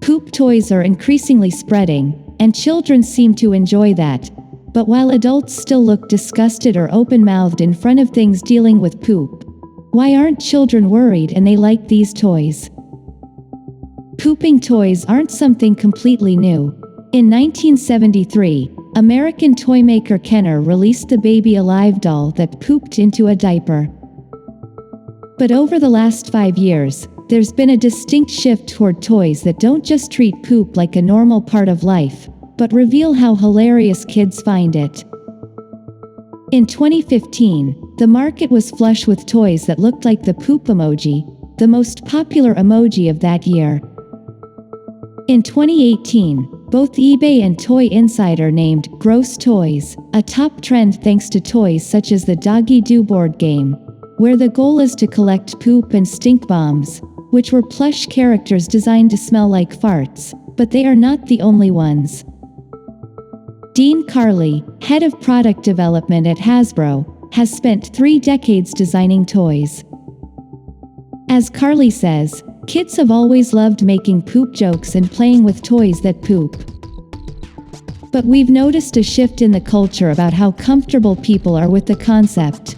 Poop toys are increasingly spreading, and children seem to enjoy that. But while adults still look disgusted or open-mouthed in front of things dealing with poop, why aren't children worried and they like these toys? Pooping toys aren't something completely new. In 1973, American toymaker Kenner released the Baby Alive doll that pooped into a diaper. But over the last 5 years, there's been a distinct shift toward toys that don't just treat poop like a normal part of life, but reveal how hilarious kids find it. In 2015, the market was flush with toys that looked like the poop emoji, the most popular emoji of that year. In 2018, both eBay and Toy Insider named Gross Toys a top trend thanks to toys such as the Doggy Doo board game, where the goal is to collect poop and stink bombs, which were plush characters designed to smell like farts, but they are not the only ones. Dean Carley, head of product development at Hasbro, has spent 3 decades designing toys. As Carley says, kids have always loved making poop jokes and playing with toys that poop. But we've noticed a shift in the culture about how comfortable people are with the concept.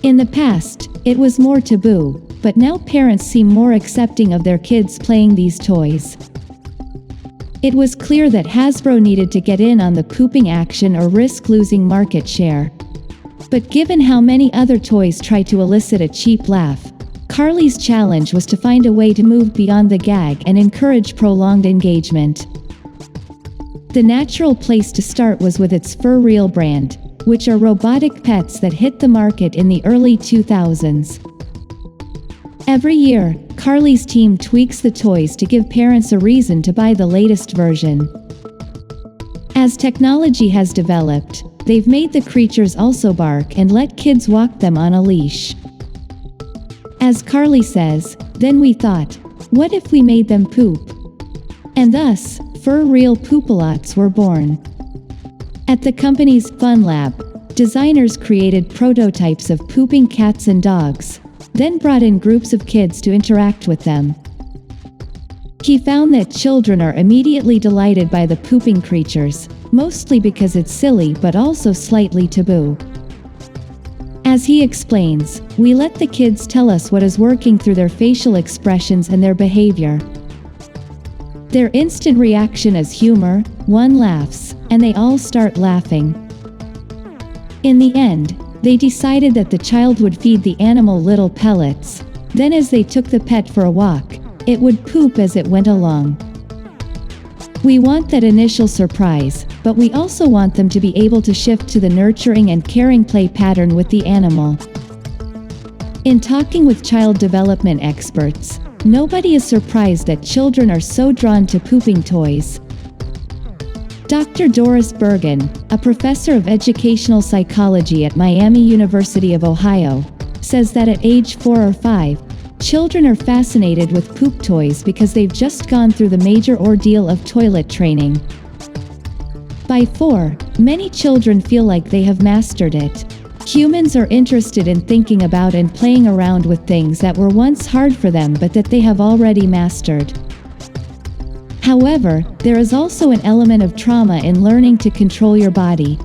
In the past, it was more taboo, but now parents seem more accepting of their kids playing these toys. It was clear that Hasbro needed to get in on the pooping action or risk losing market share. But given how many other toys try to elicit a cheap laugh, Carley's challenge was to find a way to move beyond the gag and encourage prolonged engagement. The natural place to start was with its Fur Real brand, which are robotic pets that hit the market in the early 2000s. Every year, Carley's team tweaks the toys to give parents a reason to buy the latest version. As technology has developed, they've made the creatures also bark and let kids walk them on a leash. As Carley says, then we thought, what if we made them poop? And thus, Fur Real Poop-A-Lots were born. At the company's Fun Lab, designers created prototypes of pooping cats and dogs, then brought in groups of kids to interact with them. He found that children are immediately delighted by the pooping creatures, mostly because it's silly but also slightly taboo. As he explains, we let the kids tell us what is working through their facial expressions and their behavior. Their instant reaction is humor, one laughs, and they all start laughing. In the end, they decided that the child would feed the animal little pellets, then as they took the pet for a walk, it would poop as it went along. We want that initial surprise, but we also want them to be able to shift to the nurturing and caring play pattern with the animal. In talking with child development experts, nobody is surprised that children are so drawn to pooping toys. Dr. Doris Bergen, a professor of educational psychology at Miami University of Ohio, says that at age 4 or 5, children are fascinated with poop toys because they've just gone through the major ordeal of toilet training. By 4, many children feel like they have mastered it. Humans are interested in thinking about and playing around with things that were once hard for them but that they have already mastered. However, there is also an element of trauma in learning to control your body.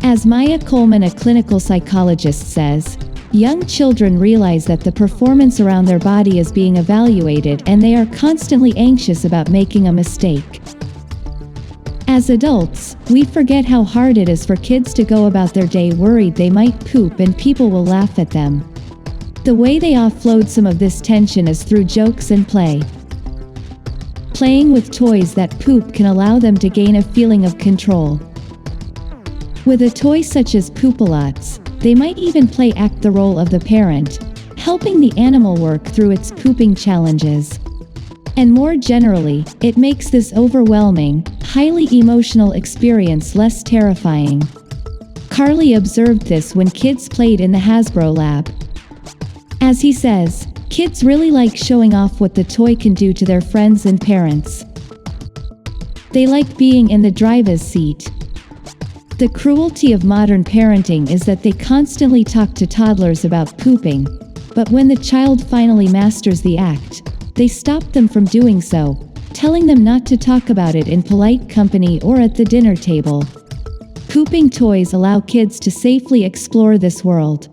As Maya Coleman, a clinical psychologist, says, young children realize that the performance around their body is being evaluated and they are constantly anxious about making a mistake. As adults, we forget how hard it is for kids to go about their day worried they might poop and people will laugh at them. The way they offload some of this tension is through jokes and play. Playing with toys that poop can allow them to gain a feeling of control. With a toy such as Poop-A-Lots, they might even act the role of the parent, helping the animal work through its pooping challenges. And more generally, it makes this overwhelming, highly emotional experience less terrifying. Carley observed this when kids played in the Hasbro lab. As he says, kids really like showing off what the toy can do to their friends and parents. They like being in the driver's seat. The cruelty of modern parenting is that they constantly talk to toddlers about pooping, but when the child finally masters the act, they stop them from doing so, telling them not to talk about it in polite company or at the dinner table. Pooping toys allow kids to safely explore this world.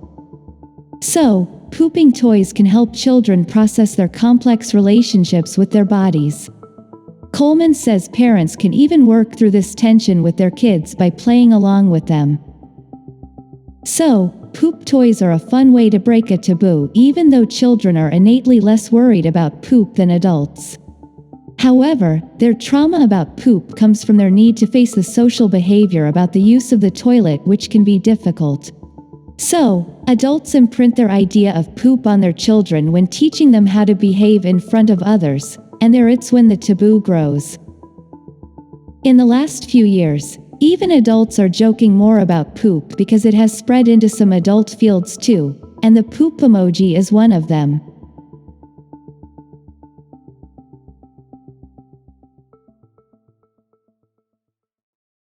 So, pooping toys can help children process their complex relationships with their bodies. Coleman says parents can even work through this tension with their kids by playing along with them. So, poop toys are a fun way to break a taboo, even though children are innately less worried about poop than adults. However, their trauma about poop comes from their need to face the social behavior about the use of the toilet, which can be difficult. So, adults imprint their idea of poop on their children when teaching them how to behave in front of others, and it's when the taboo grows. In the last few years, even adults are joking more about poop because it has spread into some adult fields too, and the poop emoji is one of them.